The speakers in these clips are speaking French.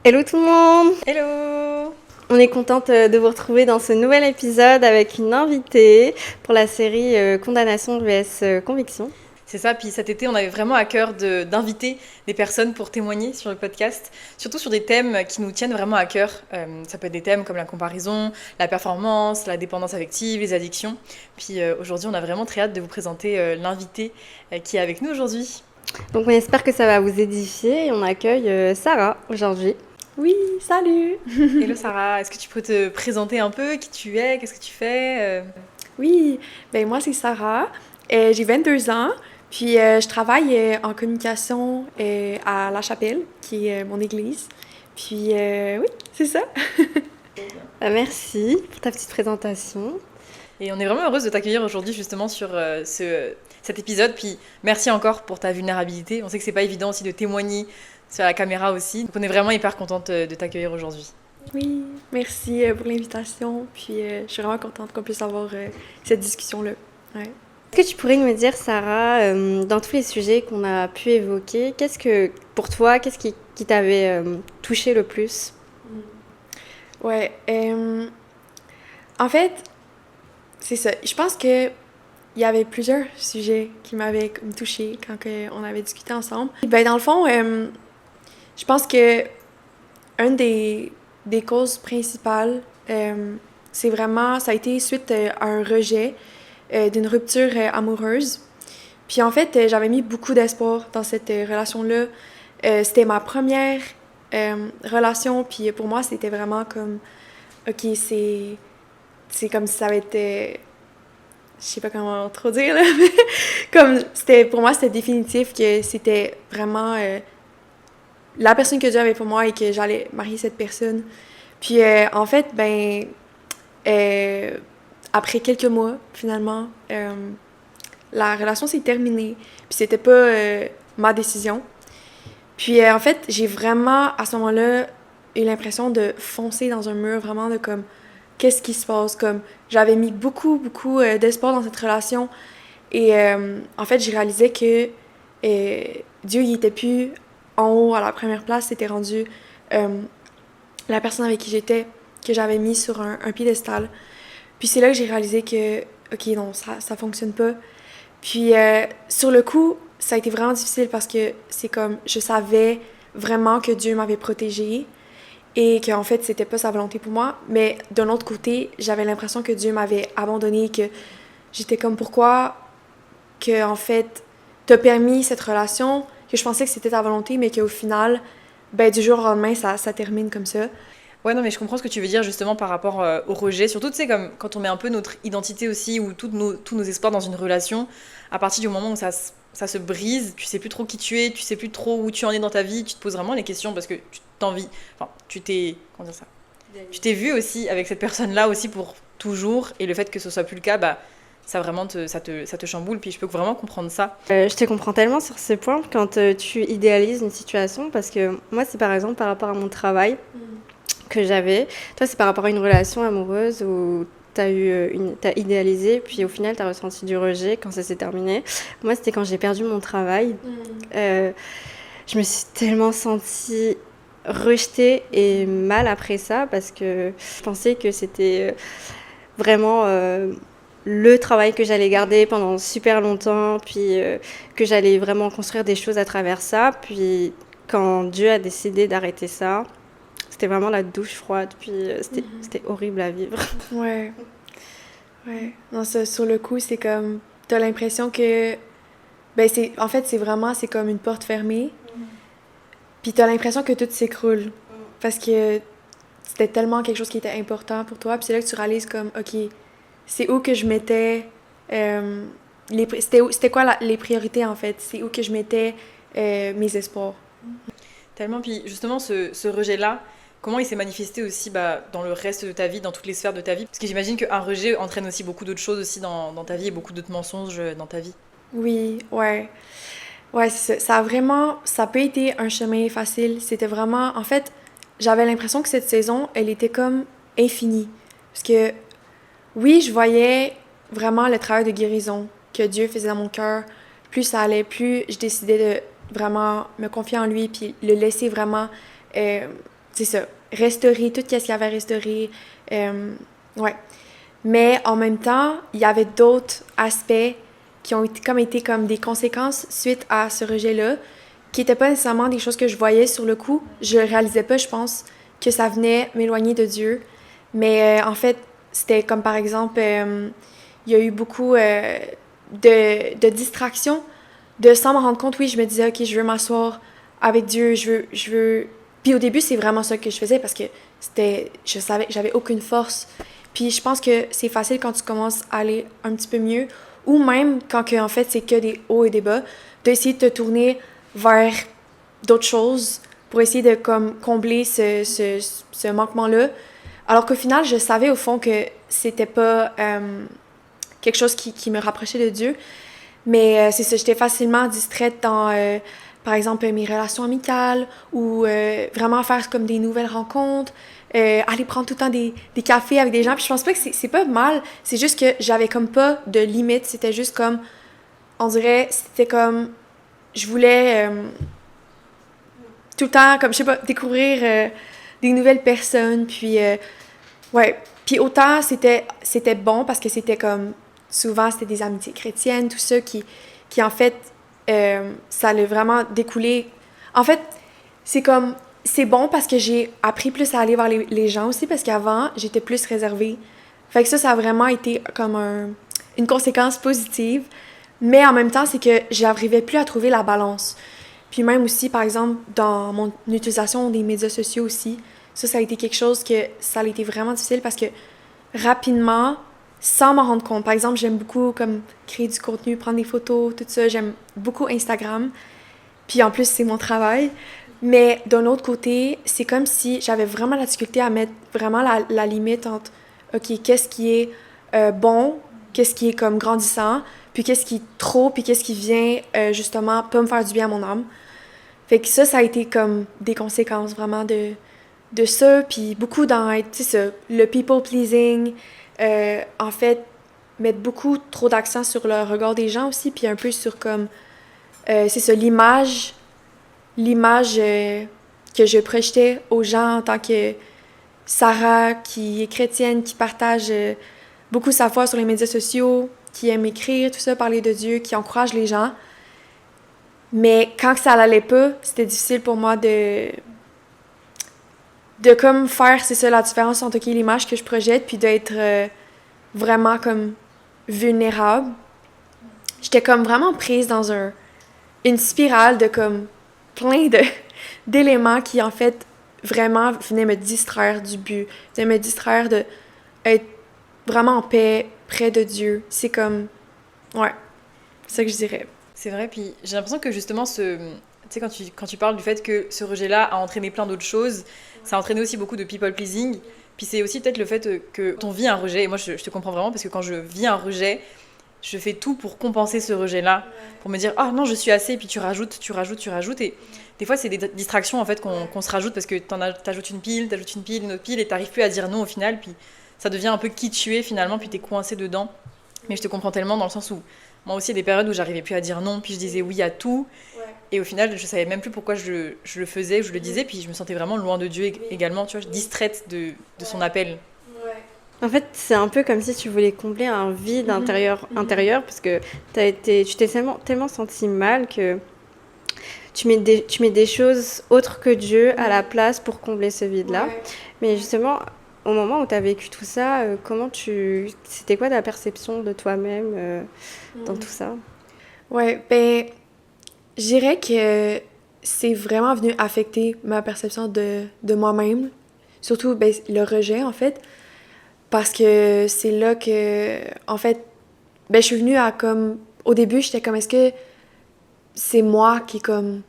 Hello tout le monde! Hello! On est contente de vous retrouver dans ce nouvel épisode avec une invitée pour la série Condamnation vs Conviction. C'est ça, puis cet été, on avait vraiment à cœur d'inviter des personnes pour témoigner sur le podcast, surtout sur des thèmes qui nous tiennent vraiment à cœur. Ça peut être des thèmes comme la comparaison, la performance, la dépendance affective, les addictions. Puis aujourd'hui, on a vraiment très hâte de vous présenter l'invitée qui est avec nous aujourd'hui. Donc on espère que ça va vous édifier et on accueille Sarah aujourd'hui. Oui, salut! Hello Sarah, est-ce que tu peux te présenter un peu qui tu es, qu'est-ce que tu fais Oui, ben moi c'est Sarah, j'ai 22 ans, puis je travaille en communication à La Chapelle, qui est mon église. Puis oui, c'est ça. Merci pour ta petite présentation. Et on est vraiment heureuse de t'accueillir aujourd'hui justement sur cet épisode. Puis merci encore pour ta vulnérabilité. On sait que c'est pas évident aussi de témoigner sur la caméra aussi. Donc on est vraiment hyper contente de t'accueillir aujourd'hui. Oui, merci pour l'invitation, puis je suis vraiment contente qu'on puisse avoir cette discussion-là. Ouais. Est-ce que tu pourrais nous dire, Sarah, dans tous les sujets qu'on a pu évoquer, pour toi, qu'est-ce qui t'avait touché le plus? Ouais, en fait, c'est ça. Je pense que il y avait plusieurs sujets qui m'avaient comme touchée quand on avait discuté ensemble. Et ben dans le fond, je pense que une des causes principales, c'est vraiment, ça a été suite à un rejet d'une rupture amoureuse. Puis en fait, j'avais mis beaucoup d'espoir dans cette relation-là. C'était ma première relation, puis pour moi, c'était vraiment comme, ok, c'est comme si ça avait été, je sais pas comment trop dire, là, mais comme, pour moi, c'était définitif que c'était vraiment la personne que Dieu avait pour moi et que j'allais marier cette personne. Puis en fait, ben, après quelques mois, finalement, la relation s'est terminée. Puis c'était pas ma décision. Puis en fait, j'ai vraiment, à ce moment-là, eu l'impression de foncer dans un mur, vraiment de comme, qu'est-ce qui se passe? Comme, j'avais mis beaucoup d'espoir dans cette relation. Et en fait, j'ai réalisé que Dieu, il était plus en haut, à la première place, c'était rendu la personne avec qui j'étais, que j'avais mis sur un piédestal. Puis c'est là que j'ai réalisé que, ok, non, ça fonctionne pas. Puis sur le coup, ça a été vraiment difficile parce que c'est comme, je savais vraiment que Dieu m'avait protégée et qu'en fait, c'était pas sa volonté pour moi. Mais d'un autre côté, j'avais l'impression que Dieu m'avait abandonnée, que j'étais comme, pourquoi que, en fait, t'as permis cette relation, que je pensais que c'était ta volonté, mais qu'au final, ben, du jour au lendemain, ça termine comme ça. Ouais, non, mais je comprends ce que tu veux dire justement par rapport au rejet. Surtout, tu sais, comme quand on met un peu notre identité aussi ou tous nos espoirs dans une relation, à partir du moment où ça se brise, tu sais plus trop qui tu es, tu sais plus trop où tu en es dans ta vie, tu te poses vraiment les questions parce que tu t'envies. Enfin, comment dire ça? Tu t'es vu aussi avec cette personne-là aussi pour toujours et le fait que ce soit plus le cas, bah, ça vraiment ça te chamboule. Puis je peux vraiment comprendre ça. Je te comprends tellement sur ce point quand tu idéalises une situation parce que moi, c'est par exemple par rapport à mon travail que j'avais. Toi, c'est par rapport à une relation amoureuse où t'as idéalisé, puis au final, t'as ressenti du rejet quand ça s'est terminé. Moi, c'était quand j'ai perdu mon travail. Je me suis tellement sentie rejetée et mal après ça parce que je pensais que c'était vraiment le travail que j'allais garder pendant super longtemps, puis que j'allais vraiment construire des choses à travers ça. Puis quand Dieu a décidé d'arrêter ça, c'était vraiment la douche froide, puis c'était horrible à vivre. Ouais. Ouais. Non, ça, sur le coup, c'est comme, t'as l'impression que, ben, en fait, c'est comme une porte fermée, puis t'as l'impression que tout s'écroule, parce que c'était tellement quelque chose qui était important pour toi, puis c'est là que tu réalises comme, ok, c'est où que je mettais, c'était quoi les priorités, en fait, c'est où que je mettais mes espoirs. Tellement, puis justement, ce rejet-là, comment il s'est manifesté aussi bah, dans le reste de ta vie, dans toutes les sphères de ta vie? Parce que j'imagine qu'un rejet entraîne aussi beaucoup d'autres choses aussi dans ta vie et beaucoup d'autres mensonges dans ta vie. Oui, ouais. Ouais, c'est ça. Ça a pas été un chemin facile. C'était vraiment, en fait, j'avais l'impression que cette saison, elle était comme infinie. Parce que, oui, je voyais vraiment le travail de guérison que Dieu faisait dans mon cœur. Plus ça allait, plus je décidais de vraiment me confier en lui, puis le laisser vraiment c'est ça, restaurer tout ce qu'il y avait à restaurer. Ouais. Mais en même temps, il y avait d'autres aspects qui ont été comme des conséquences suite à ce rejet-là, qui n'étaient pas nécessairement des choses que je voyais sur le coup. Je réalisais pas, je pense, que ça venait m'éloigner de Dieu. Mais en fait, c'était comme par exemple, il y a eu beaucoup de distractions, de sans me rendre compte, oui, je me disais, OK, je veux m'asseoir avec Dieu, je veux... Puis au début, c'est vraiment ça que je faisais parce que je savais que j'avais aucune force. Puis je pense que c'est facile quand tu commences à aller un petit peu mieux, ou même quand en fait c'est que des hauts et des bas, d'essayer de te tourner vers d'autres choses pour essayer de comme combler ce manquement-là. Alors qu'au final, je savais au fond que c'était pas quelque chose qui me rapprochait de Dieu. Mais c'est ça, j'étais facilement distraite dans, par exemple, mes relations amicales ou vraiment faire comme des nouvelles rencontres, aller prendre tout le temps des cafés avec des gens. Puis je pense pas que c'est pas mal, c'est juste que j'avais comme pas de limite. C'était juste comme, on dirait, c'était comme, je voulais tout le temps, comme, je sais pas, découvrir des nouvelles personnes. Puis, ouais. Puis autant c'était bon parce que c'était comme, souvent c'était des amitiés chrétiennes, tout ça, qui en fait, ça allait vraiment découler. En fait, c'est comme, c'est bon parce que j'ai appris plus à aller vers les gens aussi, parce qu'avant, j'étais plus réservée. Fait que ça a vraiment été comme une conséquence positive. Mais en même temps, c'est que j'arrivais plus à trouver la balance. Puis même aussi, par exemple, dans mon utilisation des médias sociaux aussi, ça a été quelque chose que ça a été vraiment difficile parce que rapidement, sans m'en rendre compte, par exemple, j'aime beaucoup comme créer du contenu, prendre des photos, tout ça, j'aime beaucoup Instagram. Puis en plus, c'est mon travail. Mais d'un autre côté, c'est comme si j'avais vraiment la difficulté à mettre vraiment la limite entre, OK, qu'est-ce qui est bon, qu'est-ce qui est comme grandissant, puis qu'est-ce qui est trop, puis qu'est-ce qui vient justement pas me faire du bien à mon âme. Fait que ça a été comme des conséquences vraiment de ça, puis beaucoup dans, tu sais, ça, le people pleasing, en fait, mettre beaucoup trop d'accent sur le regard des gens aussi, puis un peu sur comme, c'est ça, l'image que je projetais aux gens en tant que Sarah, qui est chrétienne, qui partage beaucoup sa foi sur les médias sociaux, qui aime écrire, tout ça, parler de Dieu, qui encourage les gens. Mais quand ça allait pas, c'était difficile pour moi de comme faire, c'est ça, la différence entre l'image que je projette, puis d'être vraiment comme vulnérable. J'étais comme vraiment prise dans une spirale de comme plein d'éléments qui, en fait, vraiment venaient me distraire du but, venaient me distraire de être vraiment en paix, près de Dieu. C'est comme... Ouais, c'est ça que je dirais. C'est vrai, puis j'ai l'impression que justement, tu sais, quand tu parles du fait que ce rejet-là a entraîné plein d'autres choses, ça a entraîné aussi beaucoup de people pleasing, puis c'est aussi peut-être le fait que quand on vit un rejet, et moi je te comprends vraiment, parce que quand je vis un rejet, je fais tout pour compenser ce rejet-là, pour me dire « Ah non, je suis assez », et puis tu rajoutes, et des fois c'est des distractions en fait qu'on se rajoute, parce que t'ajoutes une pile, une autre pile, et t'arrives plus à dire non au final, puis ça devient un peu qui tu es finalement, puis t'es coincé dedans. Mais je te comprends tellement dans le sens où moi aussi, il y a des périodes où j'arrivais plus à dire non, puis je disais oui à tout. Ouais. Et au final, je savais même plus pourquoi je le faisais, je le disais, puis je me sentais vraiment loin de Dieu également, tu vois, distraite de son appel. Ouais. En fait, c'est un peu comme si tu voulais combler un vide intérieur, parce que tu t'es tellement senti mal que tu mets des choses autres que Dieu à la place pour combler ce vide-là. Ouais. Mais justement, au moment où tu as vécu tout ça, c'était quoi ta perception de toi-même dans tout ça? Ouais, ben, je dirais que c'est vraiment venu affecter ma perception de moi-même. Surtout, ben, le rejet, en fait. Parce que c'est là que, en fait, ben, je suis venue à comme... Au début, j'étais comme, est-ce que c'est moi qui, comme...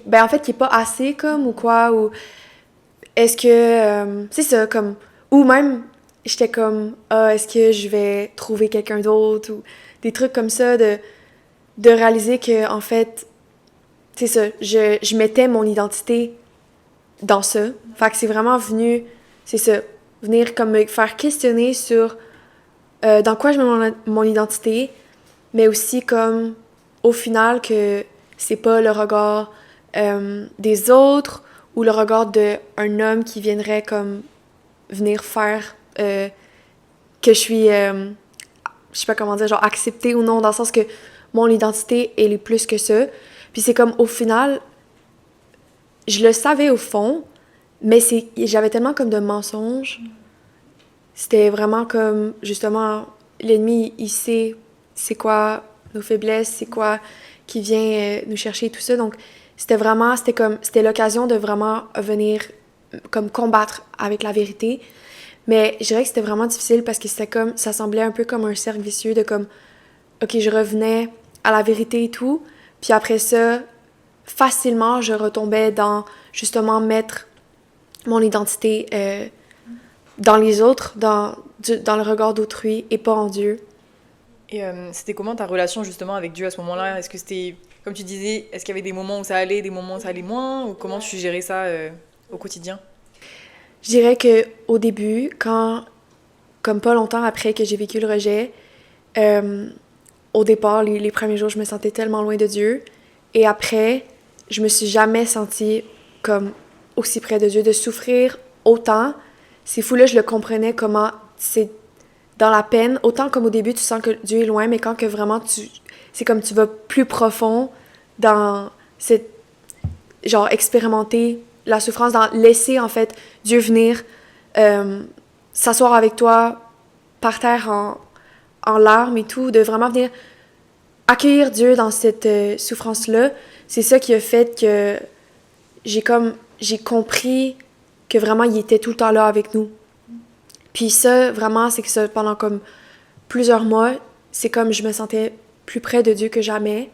ben, en fait, qui est pas assez, comme, ou quoi, ou... Est-ce que... c'est ça, comme... Ou même, j'étais comme, est-ce que je vais trouver quelqu'un d'autre, ou des trucs comme ça, de réaliser que, en fait, c'est ça, je mettais mon identité dans ça. Fait que c'est vraiment venu, c'est ça, venir comme me faire questionner sur dans quoi je mets mon identité, mais aussi comme, au final, que c'est pas le regard des autres, ou le regard d'un homme qui viendrait comme venir faire que je suis, je sais pas comment dire, genre acceptée ou non, dans le sens que mon identité, elle est plus que ça. Puis c'est comme, au final, je le savais au fond, mais j'avais tellement comme de mensonges. C'était vraiment comme, justement, l'ennemi, il sait c'est quoi nos faiblesses, c'est quoi qui vient nous chercher, tout ça. Donc, c'était l'occasion de vraiment venir comme combattre avec la vérité. Mais je dirais que c'était vraiment difficile parce que c'était comme, ça semblait un peu comme un cercle vicieux de comme, ok, je revenais à la vérité et tout, puis après ça, facilement, je retombais dans, justement, mettre mon identité dans les autres, dans le regard d'autrui et pas en Dieu. Et c'était comment ta relation justement avec Dieu à ce moment-là? Est-ce que c'était, comme tu disais, est-ce qu'il y avait des moments où ça allait, des moments où ça allait moins? Ou comment tu gérais ça au quotidien? Je dirais que au début, comme pas longtemps après que j'ai vécu le rejet, au départ, les premiers jours, je me sentais tellement loin de Dieu. Et après, je me suis jamais sentie comme aussi près de Dieu, de souffrir autant. C'est fou, là, je le comprenais comment c'est dans la peine, autant comme au début, tu sens que Dieu est loin, mais quand que vraiment c'est comme tu vas plus profond dans cette, genre, expérimenter la souffrance, dans laisser, en fait, Dieu venir s'asseoir avec toi par terre en larmes et tout, de vraiment venir accueillir Dieu dans cette souffrance-là. C'est ça qui a fait que j'ai compris que vraiment, il était tout le temps là avec nous. Puis ça, vraiment, c'est que ça, pendant comme plusieurs mois, c'est comme je me sentais plus près de Dieu que jamais.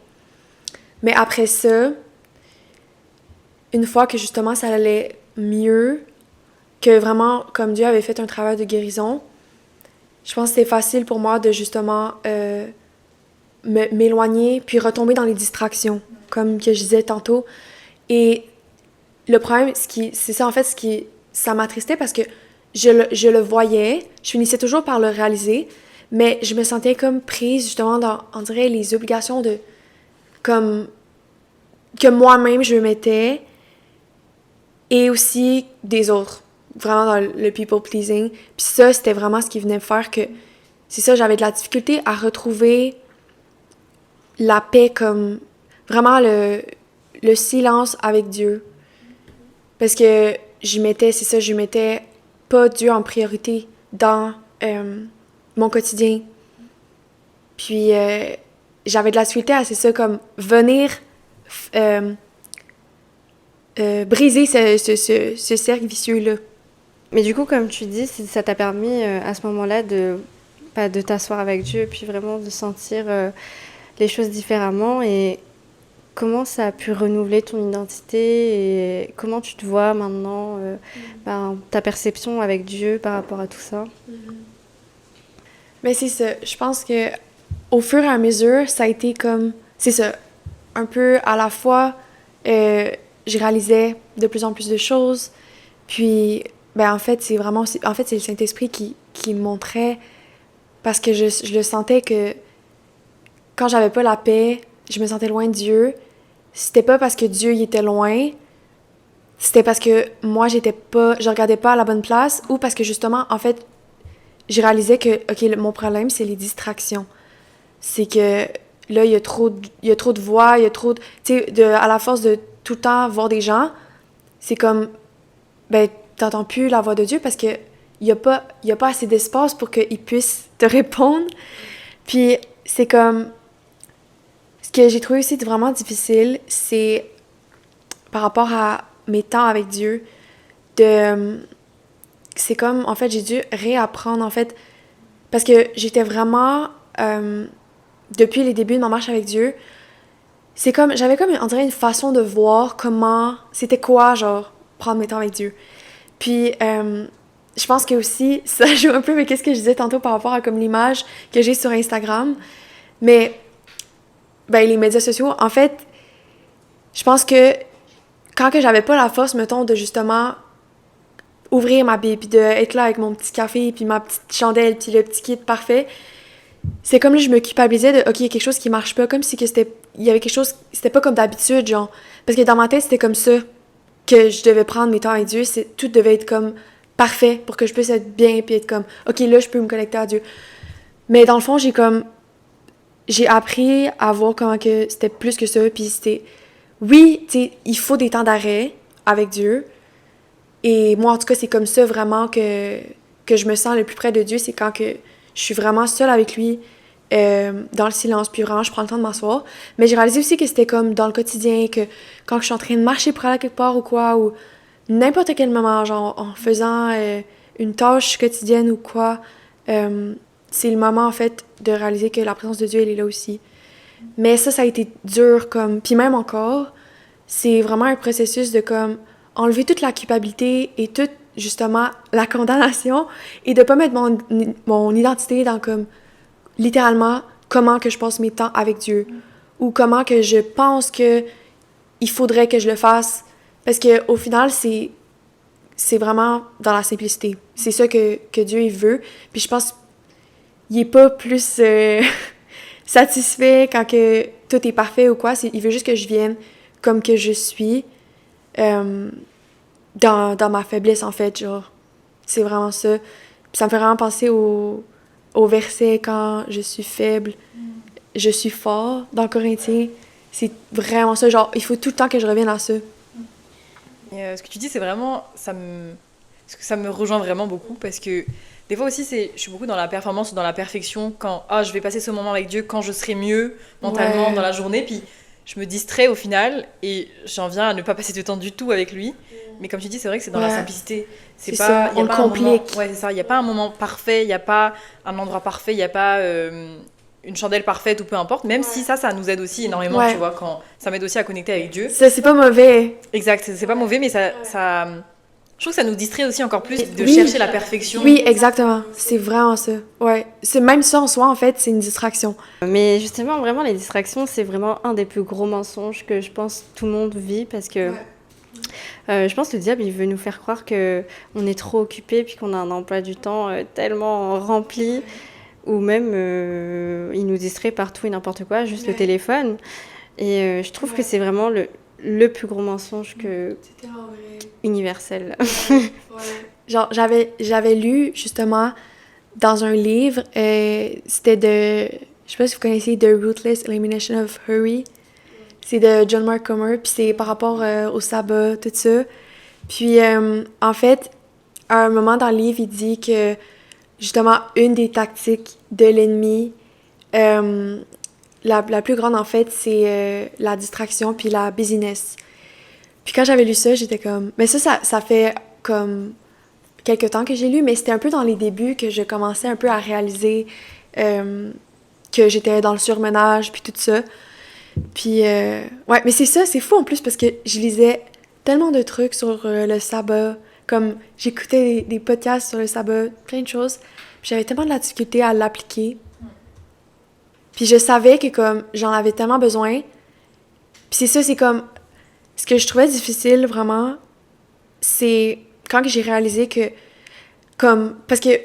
Mais après ça, une fois que justement ça allait mieux, que vraiment, comme Dieu avait fait un travail de guérison, je pense que c'était facile pour moi de justement m'éloigner puis retomber dans les distractions, comme que je disais tantôt. Et le problème, c'est ça en fait, ça m'attristait parce que je le voyais, je finissais toujours par le réaliser, mais je me sentais comme prise justement dans, on dirait, les obligations de, comme, que moi-même je me mettais, et aussi des autres, vraiment dans le people pleasing. Puis ça, c'était vraiment ce qui venait faire que, c'est ça, j'avais de la difficulté à retrouver la paix, comme vraiment le silence avec Dieu. Parce que je mettais pas Dieu en priorité dans mon quotidien. Puis j'avais de la difficulté à, c'est ça, comme venir briser ce cercle vicieux-là. Mais du coup, comme tu dis, ça t'a permis à ce moment-là de t'asseoir avec Dieu, puis vraiment de sentir les choses différemment. Et comment ça a pu renouveler ton identité et comment tu te vois maintenant, ta perception avec Dieu par rapport à tout ça? Mais c'est ça. Je pense que au fur et à mesure, ça a été comme... C'est ça. Un peu à la fois, je réalisais de plus en plus de choses. Puis, en fait, c'est vraiment... En fait, c'est le Saint-Esprit qui me montrait, parce que je le sentais que quand j'avais pas la paix, je me sentais loin de Dieu. C'était pas parce que Dieu il était loin, c'était parce que moi je regardais pas à la bonne place, ou parce que justement, en fait, je réalisais que, ok, mon problème, c'est les distractions. C'est que là, il y a trop de voix, il y a trop de... Tu sais, à la force de tout le temps voir des gens, c'est comme, t'entends plus la voix de Dieu parce que il y a pas assez d'espace pour qu'il puisse te répondre. Puis c'est comme... Ce que j'ai trouvé aussi vraiment difficile, c'est par rapport à mes temps avec Dieu, c'est comme, en fait, j'ai dû réapprendre, en fait, parce que j'étais vraiment, depuis les débuts de ma marche avec Dieu, j'avais comme, on dirait, une façon de voir comment, c'était quoi, genre, prendre mes temps avec Dieu. Puis, je pense que aussi, ça joue un peu avec ce que je disais tantôt par rapport à comme l'image que j'ai sur Instagram, mais... les médias sociaux, en fait, je pense que quand que j'avais pas la force, mettons, de justement ouvrir ma Bible, puis d'être là avec mon petit café, puis ma petite chandelle, puis le petit kit parfait, c'est comme là, je me culpabilisais de, ok, il y a quelque chose qui marche pas, comme si que il y avait quelque chose, c'était pas comme d'habitude, genre. Parce que dans ma tête, c'était comme ça que je devais prendre mes temps avec Dieu, tout devait être comme parfait pour que je puisse être bien puis être comme OK, là je peux me connecter à Dieu. Mais dans le fond, j'ai appris à voir comment que c'était plus que ça, puis c'était oui, tu sais, il faut des temps d'arrêt avec Dieu. Et moi en tout cas, c'est comme ça vraiment que je me sens le plus près de Dieu, c'est quand que je suis vraiment seule avec lui dans le silence, puis vraiment je prends le temps de m'asseoir. Mais j'ai réalisé aussi que c'était comme dans le quotidien, que quand je suis en train de marcher pour aller quelque part ou quoi, ou n'importe quel moment, genre en faisant une tâche quotidienne ou quoi, c'est le moment en fait de réaliser que la présence de Dieu elle est là aussi. Mais ça a été dur comme, puis même encore, c'est vraiment un processus de comme enlever toute la culpabilité et toute justement la condamnation et de pas mettre mon identité dans comme littéralement comment que je passe mes temps avec Dieu ou comment que je pense que il faudrait que je le fasse parce que au final c'est vraiment dans la simplicité. C'est ça que Dieu il veut. Puis je pense qu'il est pas plus satisfait quand que tout est parfait ou quoi. Il veut juste que je vienne comme que je suis dans ma faiblesse en fait, genre. C'est vraiment ça. Puis ça me fait vraiment penser au verset quand je suis faible, je suis fort dans Corinthiens. C'est vraiment ça. Genre, il faut tout le temps que je revienne à ça. Et, ce que tu dis, c'est vraiment. Ça me rejoint vraiment beaucoup parce que des fois aussi, je suis beaucoup dans la performance ou dans la perfection quand je vais passer ce moment avec Dieu, quand je serai mieux mentalement dans la journée. Puis je me distrais au final et j'en viens à ne pas passer de temps du tout avec lui. Mais comme tu dis, c'est vrai que c'est dans la simplicité. C'est pas, ça, on le complique. Ouais, c'est ça. Il n'y a pas un moment parfait, il n'y a pas un endroit parfait, il n'y a pas une chandelle parfaite ou peu importe. Même si ça nous aide aussi énormément, tu vois, quand ça m'aide aussi à connecter avec Dieu. Ça, c'est pas mauvais. Exact, c'est pas mauvais, mais ça, je trouve que ça nous distrait aussi encore plus de chercher la perfection. Oui, exactement. C'est vraiment ça. Ouais. C'est même ça en soi, en fait, c'est une distraction. Mais justement, vraiment, les distractions, c'est vraiment un des plus gros mensonges que je pense tout le monde vit parce que je pense que le diable, il veut nous faire croire qu'on est trop occupé puis qu'on a un emploi du temps tellement rempli ou même il nous distrait partout et n'importe quoi, juste le téléphone. Et je trouve que c'est vraiment le plus gros mensonge universel. Genre, j'avais lu justement dans un livre, c'était je sais pas si vous connaissez The Ruthless Elimination of Hurry. C'est de John Mark Comer, puis c'est par rapport au sabbat, tout ça. Puis, en fait, à un moment dans le livre, il dit que, justement, une des tactiques de l'ennemi, la plus grande, en fait, c'est la distraction puis la busyness. Puis quand j'avais lu ça, j'étais comme... Mais ça fait comme quelques temps que j'ai lu, mais c'était un peu dans les débuts que je commençais un peu à réaliser que j'étais dans le surmenage puis tout ça. Puis, ouais, mais c'est ça, c'est fou en plus parce que je lisais tellement de trucs sur le sabbat, comme j'écoutais des podcasts sur le sabbat, plein de choses, puis j'avais tellement de la difficulté à l'appliquer. Puis je savais que comme j'en avais tellement besoin, puis c'est ça, c'est comme, ce que je trouvais difficile vraiment, c'est quand j'ai réalisé que, comme, parce que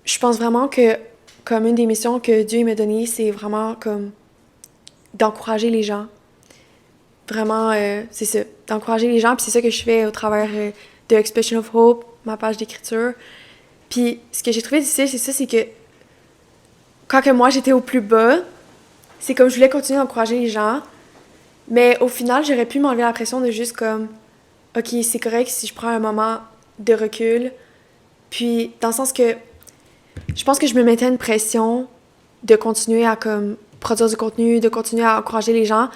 je pense vraiment que, comme une des missions que Dieu m'a données, c'est vraiment comme d'encourager les gens. Vraiment, c'est ça, d'encourager les gens. Puis c'est ça que je fais au travers de Expression of Hope, ma page d'écriture. Puis ce que j'ai trouvé difficile, c'est ça, c'est que quand que moi, j'étais au plus bas, c'est comme je voulais continuer d'encourager les gens, mais au final, j'aurais pu m'enlever la pression de juste comme, OK, c'est correct si je prends un moment de recul. Puis dans le sens que je pense que je me mettais une pression de continuer à comme produire du contenu, de continuer à encourager les gens.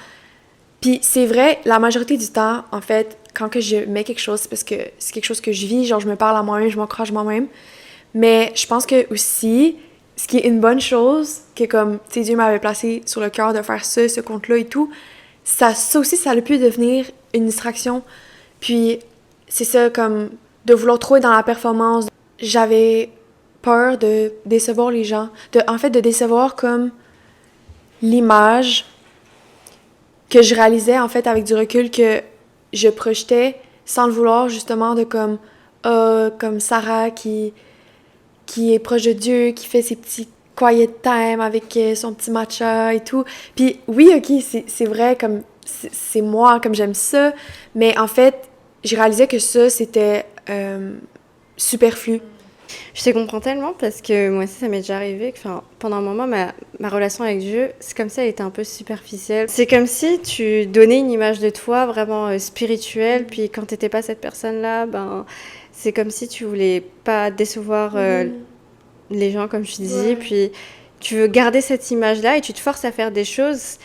Puis c'est vrai, la majorité du temps, en fait, quand que je mets quelque chose, c'est parce que c'est quelque chose que je vis, genre je me parle à moi-même, je m'encourage moi-même. Mais je pense que aussi, ce qui est une bonne chose, que comme, tu sais, Dieu m'avait placé sur le cœur de faire ça, ce compte-là et tout, ça aussi, ça a pu devenir une distraction. Puis c'est ça, comme, de vouloir trop être dans la performance. J'avais peur de décevoir les gens, en fait, de décevoir comme l'image que je réalisais en fait avec du recul que je projetais sans le vouloir justement de comme Sarah qui est proche de Dieu, qui fait ses petits quiet time avec son petit matcha et tout. Puis oui, OK, c'est vrai comme c'est moi comme j'aime ça, mais en fait, j'ai réalisé que ça, c'était superflu. Je te comprends tellement parce que moi aussi, ça m'est déjà arrivé que pendant un moment, ma relation avec Dieu, c'est comme ça, elle était un peu superficielle. C'est comme si tu donnais une image de toi vraiment spirituelle, puis quand t'étais pas cette personne-là, c'est comme si tu voulais pas décevoir les gens, comme je disais, puis tu veux garder cette image-là et tu te forces à faire des choses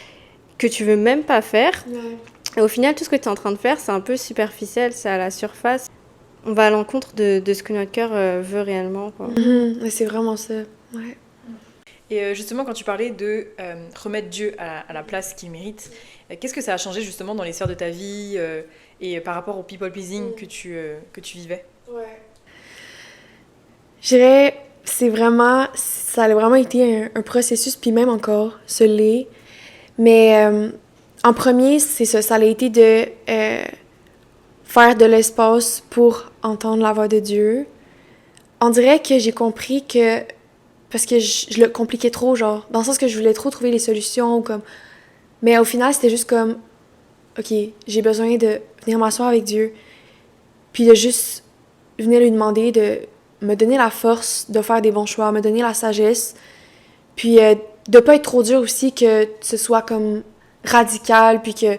que tu veux même pas faire. Et au final, tout ce que tu es en train de faire, c'est un peu superficiel, c'est à la surface. On va à l'encontre de ce que notre cœur veut réellement, quoi. C'est vraiment ça, ouais. Et justement, quand tu parlais de remettre Dieu à la place qu'il mérite, qu'est-ce que ça a changé justement dans les sphères de ta vie et par rapport au people pleasing que tu vivais? Je dirais, ça a vraiment été un processus, puis même encore, ce l'est. Mais en premier, c'est ça, ça a été de faire de l'espace pour entendre la voix de Dieu. On dirait que j'ai compris que, parce que je le compliquais trop, genre, dans le sens que je voulais trop trouver les solutions, ou comme... Mais au final, c'était juste comme, OK, j'ai besoin de venir m'asseoir avec Dieu, puis de juste venir lui demander de me donner la force de faire des bons choix, me donner la sagesse, puis de pas être trop dur aussi, que ce soit comme radical, puis que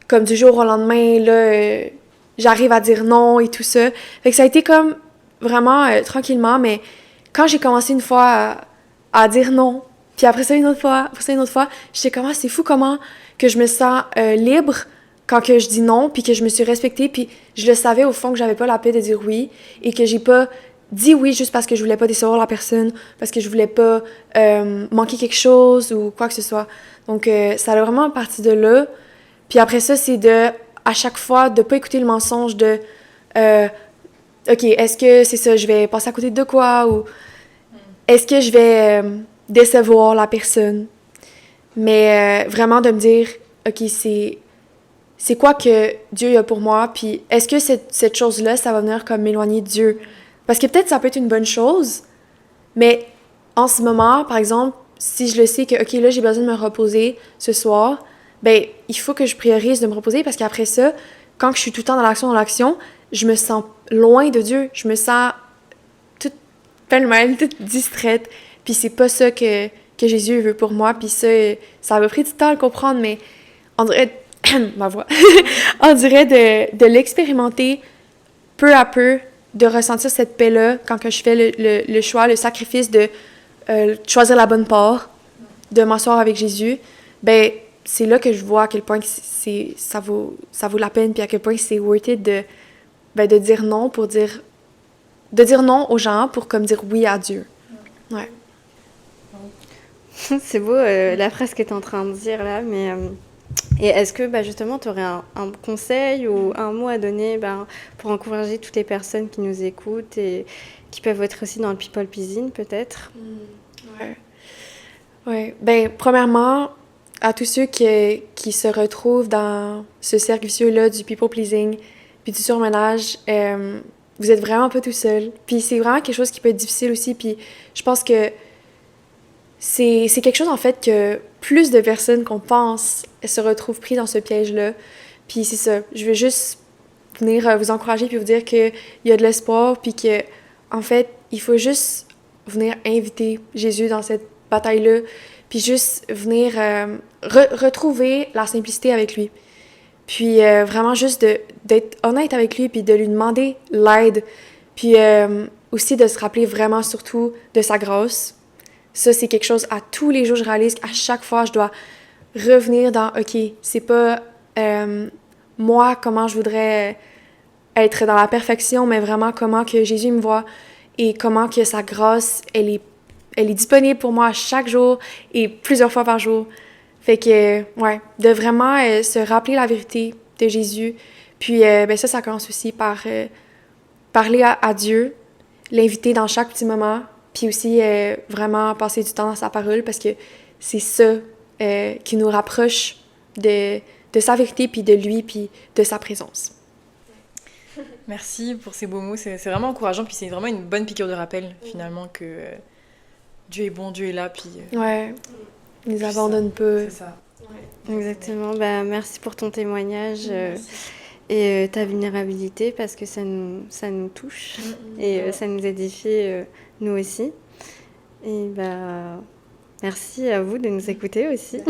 comme du jour au lendemain, là, j'arrive à dire non et tout ça. Fait que ça a été comme vraiment tranquillement, mais quand j'ai commencé une fois à dire non, puis après ça une autre fois, j'étais comme, c'est fou comment que je me sens libre quand que je dis non, puis que je me suis respectée, puis je le savais au fond que j'avais pas la paix de dire oui, et que j'ai pas dit oui juste parce que je voulais pas décevoir la personne, parce que je voulais pas manquer quelque chose ou quoi que ce soit. Donc ça a vraiment parti de là. Puis après ça, c'est à chaque fois, de pas écouter le mensonge de OK, est-ce que c'est ça, je vais passer à côté de quoi, ou est-ce que je vais décevoir la personne? Mais vraiment de me dire, OK, c'est quoi que Dieu a pour moi, puis est-ce que cette chose-là, ça va venir comme m'éloigner de Dieu? Parce que peut-être ça peut être une bonne chose, mais en ce moment, par exemple, si je le sais que, OK, là, j'ai besoin de me reposer ce soir, ben il faut que je priorise de me reposer, parce qu'après ça, quand je suis tout le temps dans l'action, je me sens loin de Dieu. Je me sens toute pêle-mêle, toute distraite. Puis c'est pas ça que Jésus veut pour moi. Puis ça m'a pris du temps à le comprendre, mais on dirait... ma voix. On dirait de l'expérimenter peu à peu, de ressentir cette paix-là quand que je fais le choix, le sacrifice de choisir la bonne part, de m'asseoir avec Jésus. Ben c'est là que je vois à quel point ça vaut la peine, puis à quel point c'est worth it de dire non de dire non aux gens pour comme dire oui à Dieu. Ouais. C'est beau la phrase que tu es en train de dire là, mais et est-ce que justement tu aurais un conseil ou un mot à donner pour encourager toutes les personnes qui nous écoutent et qui peuvent être aussi dans le people pleasing peut-être? Ouais. Ben premièrement, à tous ceux qui se retrouvent dans ce cercle vicieux-là du people pleasing puis du surmenage, vous êtes vraiment pas tout seul. Puis c'est vraiment quelque chose qui peut être difficile aussi, puis je pense que c'est quelque chose en fait que plus de personnes qu'on pense se retrouvent pris dans ce piège-là. Puis c'est ça, je veux juste venir vous encourager puis vous dire qu'il y a de l'espoir, puis que en fait, il faut juste venir inviter Jésus dans cette bataille-là, puis juste venir retrouver la simplicité avec lui. Puis vraiment juste d'être honnête avec lui, puis de lui demander l'aide, puis aussi de se rappeler vraiment surtout de sa grâce. Ça, c'est quelque chose à tous les jours, je réalise qu'à chaque fois, je dois revenir dans « OK, c'est pas moi, comment je voudrais être dans la perfection, mais vraiment comment que Jésus me voit et comment que sa grâce, elle est disponible pour moi chaque jour et plusieurs fois par jour. » Fait que, ouais, de vraiment se rappeler la vérité de Jésus. Puis, ça commence aussi par parler à Dieu, l'inviter dans chaque petit moment, puis aussi vraiment passer du temps dans sa parole, parce que c'est ça qui nous rapproche de sa vérité, puis de lui, puis de sa présence. Merci pour ces beaux mots, c'est vraiment encourageant, puis c'est vraiment une bonne piqûre de rappel, finalement, que Dieu est bon, Dieu est là, puis... Ouais, il nous abandonne pas. C'est ça. Ouais. Exactement, merci pour ton témoignage. et ta vulnérabilité parce que ça nous touche et ça nous édifie nous aussi. Et bah, merci à vous de nous écouter aussi.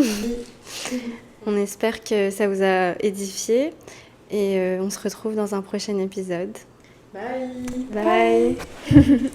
On espère que ça vous a édifié et on se retrouve dans un prochain épisode. Bye. Bye.